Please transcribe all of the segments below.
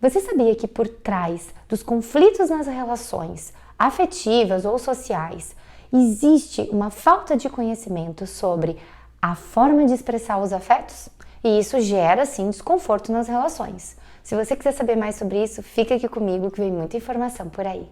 Você sabia que por trás dos conflitos nas relações afetivas ou sociais existe uma falta de conhecimento sobre a forma de expressar os afetos? E isso gera, sim, desconforto nas relações. Se você quiser saber mais sobre isso, fica aqui comigo que vem muita informação por aí.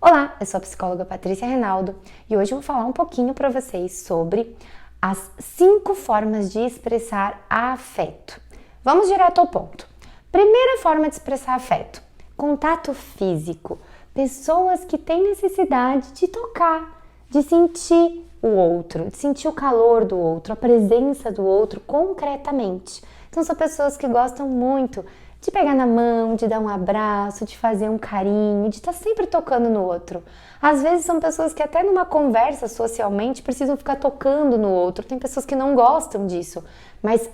Olá, eu sou a psicóloga Patrícia Reinaldo e hoje eu vou falar um pouquinho para vocês sobre as 5 formas de expressar afeto. Vamos direto ao ponto. Primeira forma de expressar afeto: contato físico. Pessoas que têm necessidade de tocar, de sentir o outro, de sentir o calor do outro, a presença do outro concretamente. Então são pessoas que gostam muito de pegar na mão, de dar um abraço, de fazer um carinho, de estar sempre tocando no outro. Às vezes são pessoas que até numa conversa socialmente precisam ficar tocando no outro. Tem pessoas que não gostam disso, mas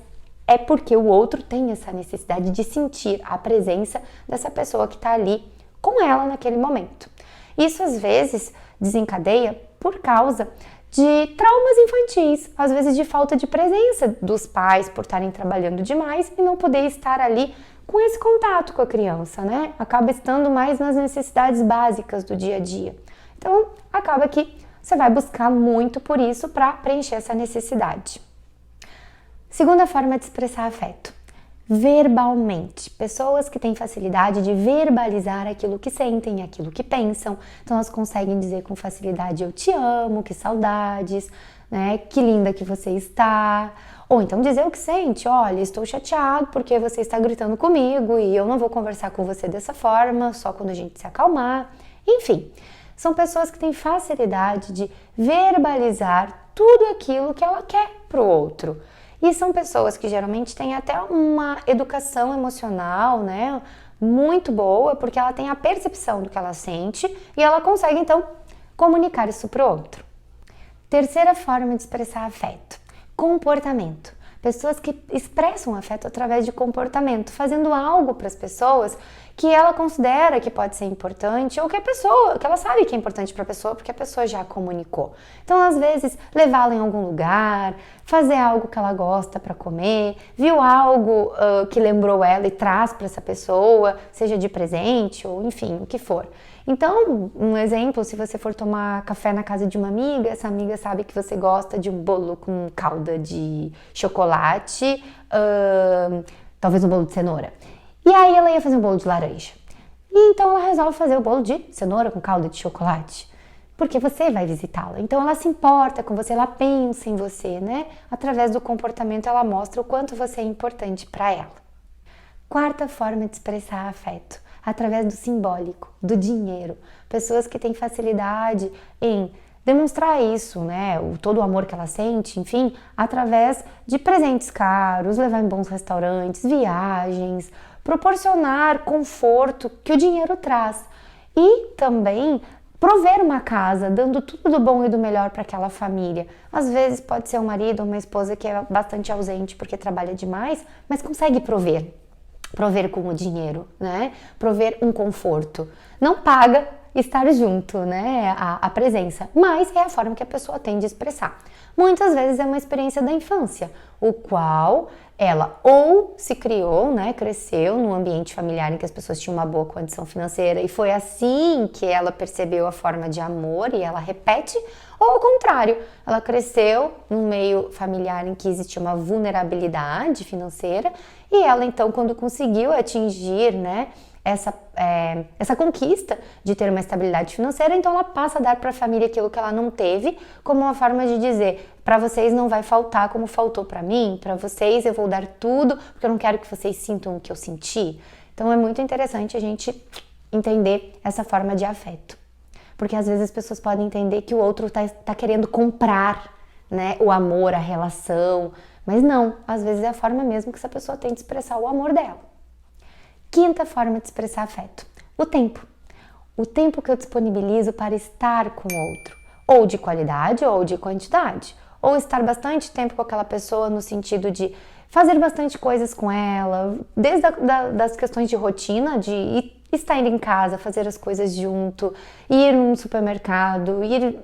é porque o outro tem essa necessidade de sentir a presença dessa pessoa que está ali com ela naquele momento. Isso às vezes desencadeia por causa de traumas infantis, às vezes de falta de presença dos pais por estarem trabalhando demais e não poder estar ali com esse contato com a criança, né? Acaba estando mais nas necessidades básicas do dia a dia. Então, acaba que você vai buscar muito por isso para preencher essa necessidade. Segunda forma de expressar afeto: verbalmente. Pessoas que têm facilidade de verbalizar aquilo que sentem, aquilo que pensam. Então elas conseguem dizer com facilidade: eu te amo, que saudades, né? Que linda que você está. Ou então dizer o que sente: olha, estou chateado porque você está gritando comigo e eu não vou conversar com você dessa forma, só quando a gente se acalmar. Enfim, são pessoas que têm facilidade de verbalizar tudo aquilo que ela quer para o outro. E são pessoas que geralmente têm até uma educação emocional, né, muito boa, porque ela tem a percepção do que ela sente e ela consegue, então, comunicar isso para o outro. Terceira forma de expressar afeto: comportamento. Pessoas que expressam afeto através de comportamento, fazendo algo para as pessoas que ela considera que pode ser importante ou que ela sabe que é importante para a pessoa porque a pessoa já comunicou. Então, às vezes, levá-la em algum lugar, fazer algo que ela gosta para comer, viu algo que lembrou ela e traz para essa pessoa, seja de presente ou enfim, o que for. Então, um exemplo, se você for tomar café na casa de uma amiga, essa amiga sabe que você gosta de um bolo com calda de chocolate, talvez um bolo de cenoura. E aí ela ia fazer um bolo de laranja. E então ela resolve fazer o bolo de cenoura com calda de chocolate, porque você vai visitá-la. Então ela se importa com você, ela pensa em você, né? Através do comportamento ela mostra o quanto você é importante para ela. Quarta forma de expressar afeto: através do simbólico, do dinheiro. Pessoas que têm facilidade em demonstrar isso, né, todo o amor que ela sente, enfim, através de presentes caros, levar em bons restaurantes, viagens, proporcionar conforto que o dinheiro traz. E também prover uma casa, dando tudo do bom e do melhor para aquela família. Às vezes pode ser um marido ou uma esposa que é bastante ausente porque trabalha demais, mas consegue prover com o dinheiro, né? Prover um conforto. Não paga estar junto, né? A presença, mas é a forma que a pessoa tem de expressar. Muitas vezes é uma experiência da infância, o qual ela ou se criou, né? Cresceu num ambiente familiar em que as pessoas tinham uma boa condição financeira e foi assim que ela percebeu a forma de amor e ela repete, ou ao contrário, ela cresceu num meio familiar em que existia uma vulnerabilidade financeira e ela então, quando conseguiu atingir, né, essa conquista de ter uma estabilidade financeira, então ela passa a dar para a família aquilo que ela não teve, como uma forma de dizer: para vocês não vai faltar como faltou para mim, para vocês eu vou dar tudo, porque eu não quero que vocês sintam o que eu senti. Então é muito interessante a gente entender essa forma de afeto, porque às vezes as pessoas podem entender que o outro tá querendo comprar, né, o amor, a relação, mas não, às vezes é a forma mesmo que essa pessoa tem de expressar o amor dela. Quinta forma de expressar afeto: o tempo. O tempo que eu disponibilizo para estar com o outro, ou de qualidade ou de quantidade, ou estar bastante tempo com aquela pessoa no sentido de fazer bastante coisas com ela, desde das questões de rotina, de estar em casa, fazer as coisas junto, ir num supermercado, ir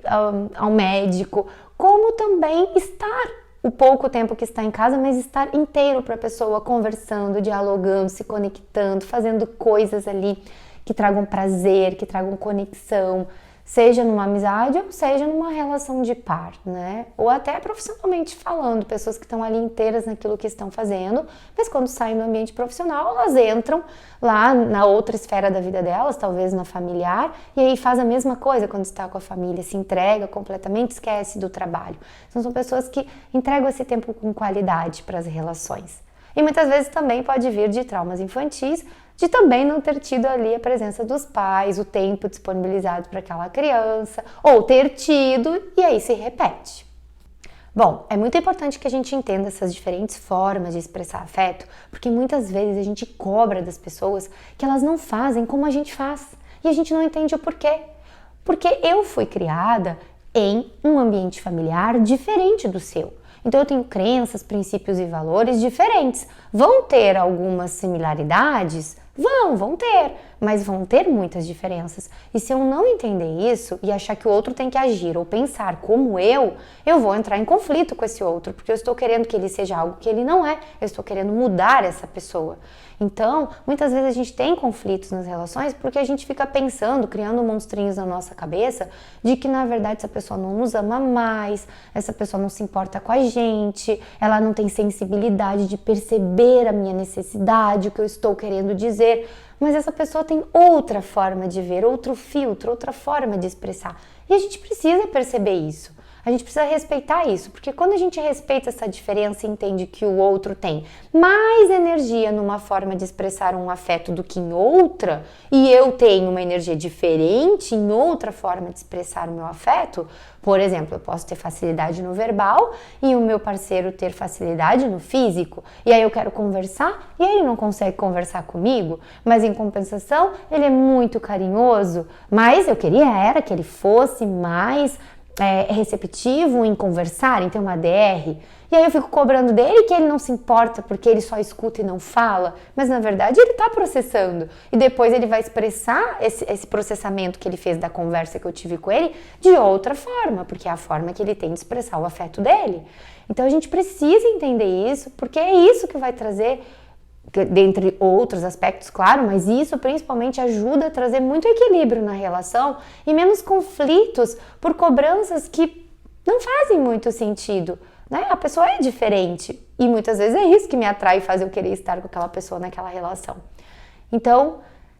ao médico, como também estar o pouco tempo que está em casa, mas estar inteiro para a pessoa, conversando, dialogando, se conectando, fazendo coisas ali que tragam prazer, que tragam conexão, seja numa amizade ou seja numa relação de par, né? Ou até profissionalmente falando, pessoas que estão ali inteiras naquilo que estão fazendo, mas quando saem do ambiente profissional, elas entram lá na outra esfera da vida delas, talvez na familiar, e aí faz a mesma coisa quando está com a família, se entrega completamente, esquece do trabalho. Então são pessoas que entregam esse tempo com qualidade para as relações. E muitas vezes também pode vir de traumas infantis, de também não ter tido ali a presença dos pais, o tempo disponibilizado para aquela criança, ou ter tido e aí se repete. Bom, é muito importante que a gente entenda essas diferentes formas de expressar afeto, porque muitas vezes a gente cobra das pessoas que elas não fazem como a gente faz e a gente não entende o porquê. Porque eu fui criada em um ambiente familiar diferente do seu. Então eu tenho crenças, princípios e valores diferentes. Vão ter algumas similaridades? Vão ter, mas vão ter muitas diferenças. E se eu não entender isso e achar que o outro tem que agir ou pensar como eu vou entrar em conflito com esse outro, porque eu estou querendo que ele seja algo que ele não é, eu estou querendo mudar essa pessoa. Então, muitas vezes a gente tem conflitos nas relações porque a gente fica pensando, criando monstrinhos na nossa cabeça, de que na verdade essa pessoa não nos ama mais, essa pessoa não se importa com a gente, ela não tem sensibilidade de perceber a minha necessidade, o que eu estou querendo dizer, mas essa pessoa tem outra forma de ver, outro filtro, outra forma de expressar. E a gente precisa perceber isso. A gente precisa respeitar isso, porque quando a gente respeita essa diferença e entende que o outro tem mais energia numa forma de expressar um afeto do que em outra, e eu tenho uma energia diferente em outra forma de expressar o meu afeto, por exemplo, eu posso ter facilidade no verbal e o meu parceiro ter facilidade no físico, e aí eu quero conversar e ele não consegue conversar comigo, mas em compensação ele é muito carinhoso, mas eu queria era que ele fosse mais receptivo em conversar, em ter uma DR, e aí eu fico cobrando dele que ele não se importa porque ele só escuta e não fala, mas na verdade ele está processando, e depois ele vai expressar esse processamento que ele fez da conversa que eu tive com ele de outra forma, porque é a forma que ele tem de expressar o afeto dele. Então a gente precisa entender isso, porque é isso que vai trazer, dentre outros aspectos, claro, mas isso principalmente ajuda a trazer muito equilíbrio na relação e menos conflitos por cobranças que não fazem muito sentido, né? A pessoa é diferente e muitas vezes é isso que me atrai e faz eu querer estar com aquela pessoa naquela relação. Então,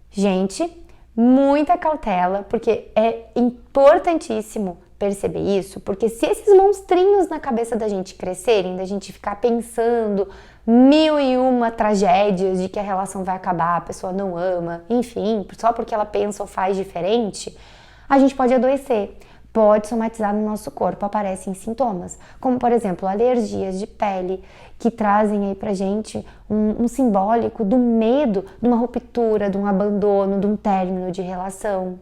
gente, muita cautela, porque é importantíssimo perceber isso, porque se esses monstrinhos na cabeça da gente crescerem, da gente ficar pensando mil e uma tragédias de que a relação vai acabar, a pessoa não ama, enfim, só porque ela pensa ou faz diferente, a gente pode adoecer, pode somatizar no nosso corpo, aparecem sintomas, como por exemplo alergias de pele, que trazem aí pra gente um simbólico do medo de uma ruptura, de um abandono, de um término de relação.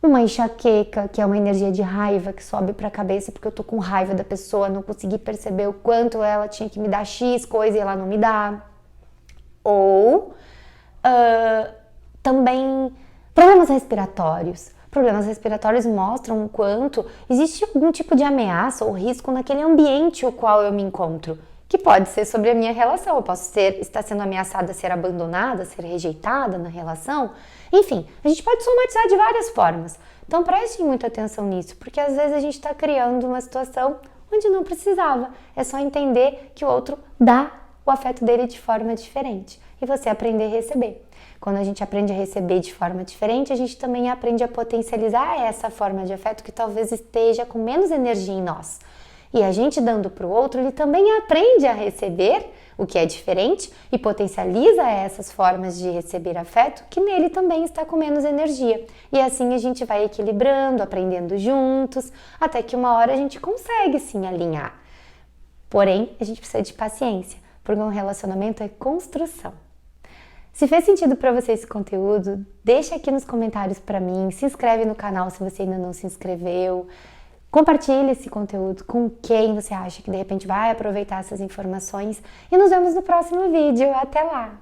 Uma enxaqueca, que é uma energia de raiva que sobe para a cabeça porque eu tô com raiva da pessoa, não consegui perceber o quanto ela tinha que me dar X coisa e ela não me dá. Ou também problemas respiratórios. Problemas respiratórios mostram o quanto existe algum tipo de ameaça ou risco naquele ambiente o qual eu me encontro, que pode ser sobre a minha relação. Eu posso estar sendo ameaçada a ser abandonada, a ser rejeitada na relação. Enfim, a gente pode somatizar de várias formas. Então prestem muita atenção nisso, porque às vezes a gente está criando uma situação onde não precisava. É só entender que o outro dá o afeto dele de forma diferente e você aprender a receber. Quando a gente aprende a receber de forma diferente, a gente também aprende a potencializar essa forma de afeto que talvez esteja com menos energia em nós. E a gente dando para o outro, ele também aprende a receber o que é diferente e potencializa essas formas de receber afeto que nele também está com menos energia. E assim a gente vai equilibrando, aprendendo juntos, até que uma hora a gente consegue sim alinhar. Porém, a gente precisa de paciência, porque um relacionamento é construção. Se fez sentido para você esse conteúdo, deixa aqui nos comentários para mim, se inscreve no canal se você ainda não se inscreveu, compartilhe esse conteúdo com quem você acha que de repente vai aproveitar essas informações e nos vemos no próximo vídeo. Até lá!